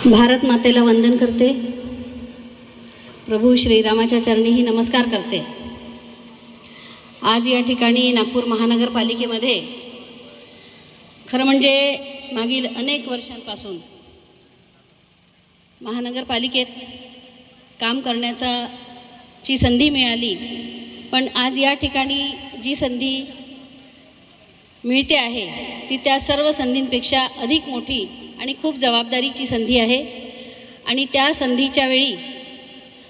भारत मातेला वंदन करते, प्रभू श्रीरामाच्या चरणीही नमस्कार करते। आज या ठिकाणी नागपूर महानगरपालिकेमध्ये खरं म्हणजे मागील अनेक वर्षांपासून महानगरपालिकेत काम करण्याची संधी मिळाली, पण आज या ठिकाणी जी संधी मिळते आहे ती त्या सर्व संधींपेक्षा अधिक मोठी आणि खूप जबाबदारीची संधी आहे। आणि त्या संधीच्या वेळी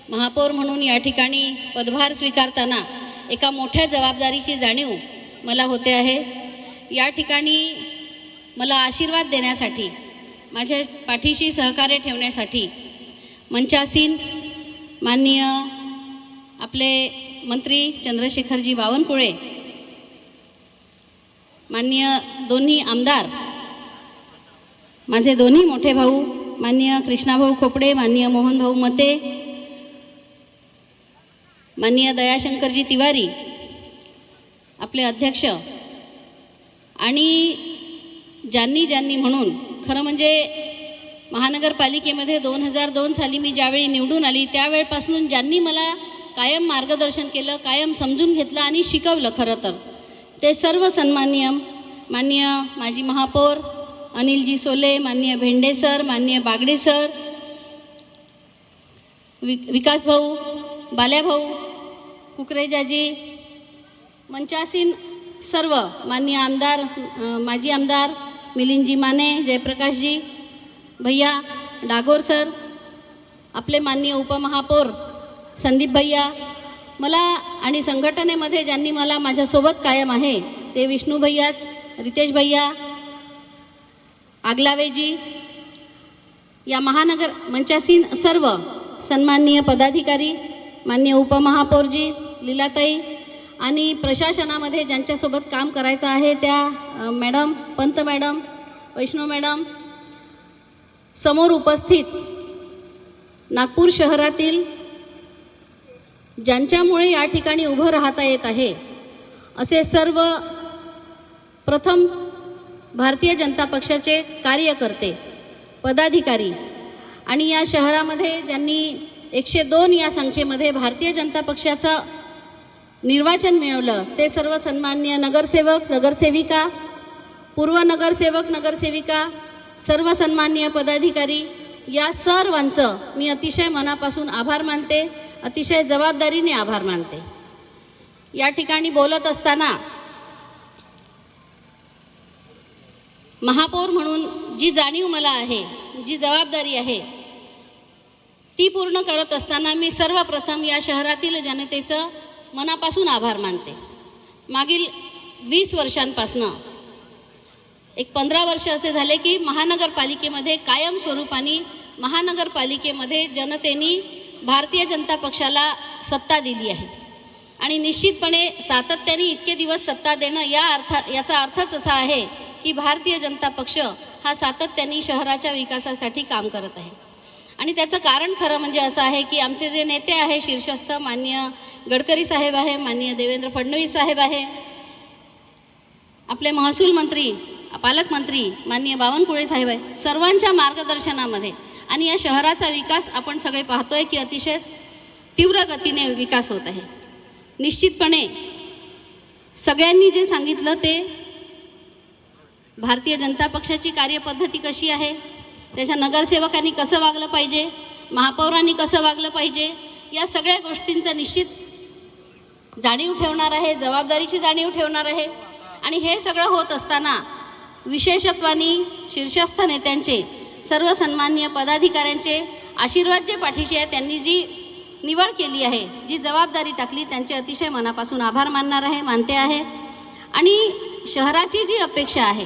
महापौर म्हणून या ठिकाणी पदभार स्वीकारताना एका मोठ्या जबाबदारीची जाणीव मला होते आहे। या ठिकाणी मला आशीर्वाद देण्यासाठी, माझ्या पाठीशी सहकार्य ठेवण्यासाठी मंचासीन माननीय आपले मंत्री चंद्रशेखरजी बावनकुळे, माननीय दोन्ही आमदार, माझे दोन्ही मोठे भाऊ माननीय कृष्णाभाऊ खोपडे, माननीय मोहनभाऊ मते, माननीय दयाशंकरजी तिवारी, आपले अध्यक्ष, आणि ज्यांनी म्हणून खरं म्हणजे महानगरपालिकेमध्ये 2002 साली मी ज्यावेळी निवडून आली त्यावेळपासून ज्यांनी मला कायम मार्गदर्शन केलं, कायम समजून घेतलं आणि शिकवलं, खरं तर ते सर्व सन्माननीय माननीय माजी महापौर अनिलजी सोले, माननीय भेंडे सर, माननीय बागडे सर, विकास भाऊ, बाल्या भाऊ, कुकरेजाजी, मंचासीन सर्व माननीय आमदार, माजी आमदार मिलिंदजी माने, जयप्रकाशजी भैया, डागोर सर, आपले माननीय उपमहापौर संदीप भैया, मला आणि संघटनेमध्ये ज्यांनी मला माझ्यासोबत कायम आहे ते विष्णू भैयाच, रितेश भैया, आगलावेजी, या महानगर मंचासीन सर्व सन्माननीय पदाधिकारी, माननीय उपमहापौरजी लीलाताई, आणि प्रशासनामध्ये ज्यांच्यासोबत काम करायचं आहे त्या मॅडम, पंत मॅडम, वैष्णव मॅडम, समोर उपस्थित नागपूर शहरातील ज्यांच्यामुळे या ठिकाणी उभं राहता येत आहे असे सर्व प्रथम भारतीय जनता पक्षाचे कार्यकर्ते, पदाधिकारी, आणि या शहरामध्ये ज्यांनी 102 या संख्येमध्ये भारतीय जनता पक्षाचं निर्वाचन मिळवलं ते सर्व सन्माननीय नगरसेवक, नगरसेविका, पूर्व नगरसेवक, नगरसेविका, सर्व सन्माननीय पदाधिकारी, या सर्वांचं मी अतिशय मनापासून आभार मानते, अतिशय जबाबदारीने आभार मानते। या ठिकाणी बोलत असताना महापौर म्हणून जी जाणीव मला आहे, जी जबाबदारी आहे ती पूर्ण करत असताना मी सर्वप्रथम या शहरातील जनतेचं मनापासून आभार मानते। मागील 20 वर्षांपासून एक 15 वर्ष असे झाले की महानगरपालिकेमध्ये कायम स्वरूपाने महानगरपालिकेमध्ये जनतेने भारतीय जनता पक्षाला सत्ता दिली आहे, आणि निश्चितपणे सातत्याने इतके दिवस सत्ता देणं याचा अर्थच असा आहे की भारतीय जनता पक्ष हा सातत्याने शहराच्या विकासासाठी काम करत आहे। आणि त्याचं कारण खरं म्हणजे असं आहे की आमचे जे नेते आहे शीर्षस्थ माननीय गडकरी साहेब आहे, माननीय देवेंद्र फडणवीस साहेब आहे, आपले महसूल मंत्री, पालकमंत्री माननीय बावनकुळे साहेब आहे, सर्वांच्या मार्गदर्शनामध्ये आणि या शहराचा विकास आपण सगळे पाहतोय की अतिशय तीव्र गतीने विकास होत आहे। निश्चितपणे सगळ्यांनी जे सांगितलं ते भारतीय जनता पक्षाची कार्यपद्धती कशी आहे, त्याच्या नगरसेवकांनी कसं वागलं पाहिजे, महापौरांनी कसं वागलं पाहिजे, या सगळ्या गोष्टींचं निश्चित जाणीव ठेवणार आहे, जबाबदारीची जाणीव ठेवणार आहे। आणि हे सगळं होत असताना विशेषत्वाने शीर्षस्थ नेत्यांचे, सर्व सन्माननीय पदाधिकाऱ्यांचे आशीर्वाद जे पाठीशी आहे, त्यांनी जी निवड केली आहे, जी जबाबदारी टाकली, त्यांचे अतिशय मनापासून आभार मानते आहे। आणि शहराची जी अपेक्षा आहे,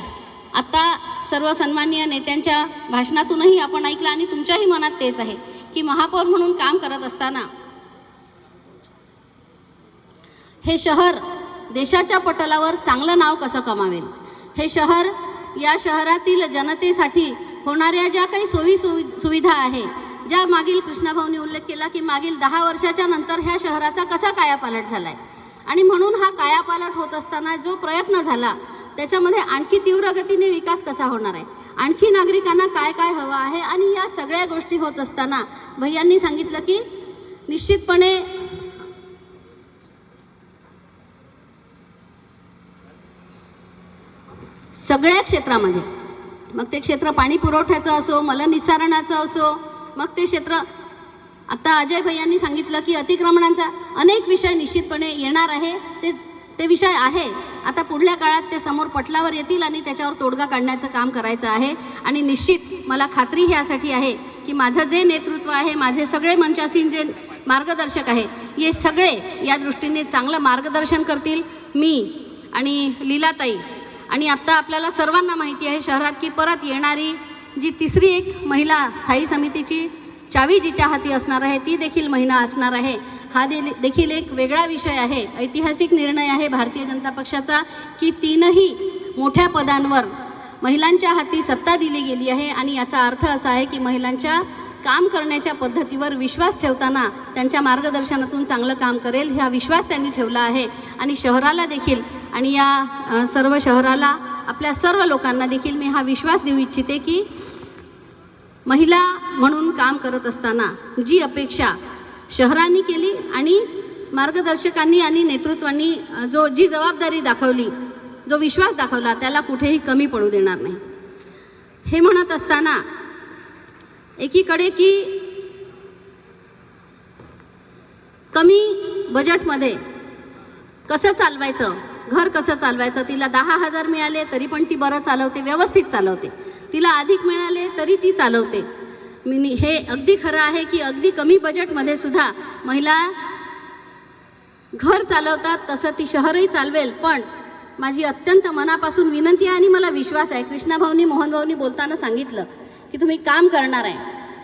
आता सर्व सन्माननीय नेत्यांच्या भाषणातूनही आपण ऐकलं आणि तुमच्याही मनात तेच आहे की महापौर म्हणून काम करत असताना हे शहर देशाच्या पटलावर चांगलं नाव कसं कमावेल, हे शहर, या शहरातील जनतेसाठी होणाऱ्या ज्या काही सुविधा आहे, ज्या मागील कृष्णाभाऊंनी उल्लेख केला की मागील 10 वर्षाच्या नंतर ह्या शहराचा कसा कायापालट झालाय, आणि म्हणून हा कायापालट होत असताना जो प्रयत्न झाला त्याच्यामध्ये आणखी तीव्र गतीने विकास कसा होणार आहे आणखी नागरिकांना काय काय हवं आहे आणि या सगळ्या गोष्टी होत असताना भैयांनी सांगितलं की निश्चितपणे सगळ्या क्षेत्रामध्ये, मग ते क्षेत्र पाणी पुरवठ्याचं असो, मलनिस्सारणाचं असो, मग ते क्षेत्र, आता अजय भैयांनी सांगितलं की अतिक्रमणांचा अनेक विषय निश्चितपणे येणार आहे, ते विषय आहे. आता पुढल्या काळात ते समोर पटलावर येतील आणि त्याच्यावर तोडगा काढण्याचं काम करायचं आहे. आणि निश्चित मला खात्री ह्यासाठी आहे की माझं जे नेतृत्व आहे, माझे सगळे मंचासीन जे मार्गदर्शक आहे, हे सगळे या दृष्टीने चांगलं मार्गदर्शन करतील. मी आणि लीलाताई आणि आत्ता आपल्याला सर्वांना माहिती आहे शहरात की परत येणारी जी तिसरी एक महिला स्थायी समितीची चावी जिच्या हाती असणार आहे, ती देखील महिला असणार आहे. हा देखील एक वेगळा विषय आहे, ऐतिहासिक निर्णय आहे भारतीय जनता पक्षाचा की 3ही मोठ्या पदांवर महिलांच्या हाती सत्ता दिली गेली आहे. आणि याचा अर्थ असा आहे की महिलांच्या काम करण्याच्या पद्धतीवर विश्वास ठेवताना त्यांच्या मार्गदर्शनातून चांगलं काम करेल हा विश्वास त्यांनी ठेवला आहे. आणि शहराला देखील आणि या सर्व शहराला, आपल्या सर्व लोकांना देखील मी हा विश्वास देऊ इच्छिते की महिला म्हणून काम करत असताना जी अपेक्षा शहरांनी केली आणि मार्गदर्शकांनी आणि नेतृत्वांनी जी जबाबदारी दाखवली, जो विश्वास दाखवला, त्याला कुठेही कमी पडू देणार नाही. हे म्हणत असताना एकीकडे की कमी बजेटमध्ये कसं चालवायचं, घर कसं चालवायचं, तिला 10,000 मिळाले तरी पण ती बरं चालवते, व्यवस्थित चालवते, तिला अधिक मिळाले तरी ती चालवते. हे अगदी खरं आहे की अगदी कमी बजेटमध्ये सुद्धा महिला घर चालवतात, तसं ती शहरही चालवेल. पण माझी अत्यंत मनापासून विनंती आहे आणि मला विश्वास आहे, कृष्णाभाऊनी, मोहनभाऊनी बोलताना सांगितलं की तुम्ही काम करणार आहे,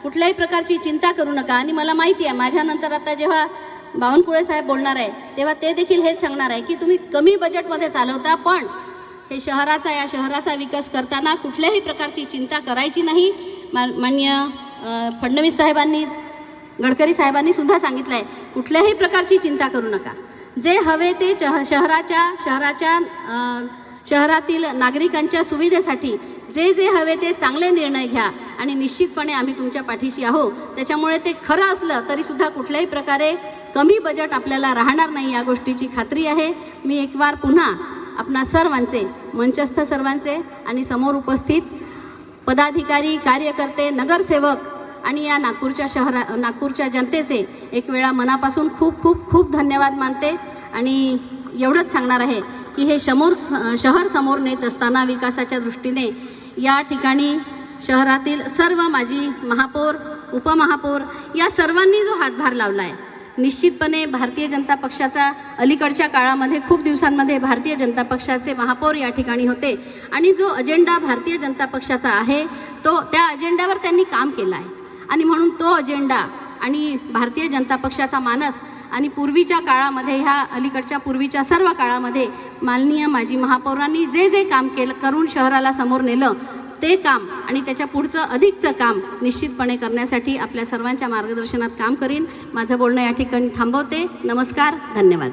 कुठल्याही प्रकारची चिंता करू नका. आणि मला माहिती आहे माझ्यानंतर आता जेव्हा बावनकुळे साहेब बोलणार आहे तेव्हा ते देखील हेच सांगणार आहे की तुम्ही कमी बजेटमध्ये चालवता, पण हे या शहराचा विकास करताना कुठल्याही प्रकारची चिंता करायची नाही. माननीय फडणवीस साहेबांनी, गडकरी साहेबांनी सुद्धा सांगितलं आहे कुठल्याही प्रकारची चिंता करू नका, जे हवे ते शहरातील नागरिकांच्या सुविधेसाठी जे हवे ते चांगले निर्णय घ्या आणि निश्चितपणे आम्ही तुमच्या पाठीशी आहोत. त्याच्यामुळे ते खरं असलं तरी सुद्धा कुठल्याही प्रकारे कमी बजेट आपल्याला राहणार नाही या गोष्टीची खात्री आहे. मी एक वार पुन्हा आपणा सर्वांचे, मंचस्थ सर्वांचे आणि समोर उपस्थित पदाधिकारी, कार्यकर्ते, नगरसेवक आणि या नागपूरच्या जनतेचे एक वेळा मनापासून खूप खूप खूप धन्यवाद मानते. आणि एवढंच सांगणार आहे की हे शहर समोर नेत असताना विकासाच्या दृष्टीने या ठिकाणी शहरातील सर्व माजी महापौर, उपमहापौर या सर्वांनी जो हातभार लावला आहे, निश्चितपणे भारतीय जनता पक्षाचा अलीकडच्या काळामध्ये खूप दिवसांमध्ये भारतीय जनता पक्षाचे महापौर या ठिकाणी होते आणि जो अजेंडा भारतीय जनता पक्षाचा आहे तो त्या अजेंड्यावर त्यांनी काम केलं आहे. आणि म्हणून तो अजेंडा आणि भारतीय जनता पक्षाचा मानस आणि पूर्वीच्या काळामध्ये, ह्या अलीकडच्या पूर्वीच्या सर्व काळामध्ये माननीय माजी महापौरांनी जे काम करून शहराला समोर नेलं, ते काम आणि त्याच्या पुढचं अधिकचं काम निश्चितपणे करण्यासाठी आपल्या सर्वांच्या मार्गदर्शनात काम करीन. माझं बोलणं या ठिकाणी थांबवते. नमस्कार, धन्यवाद.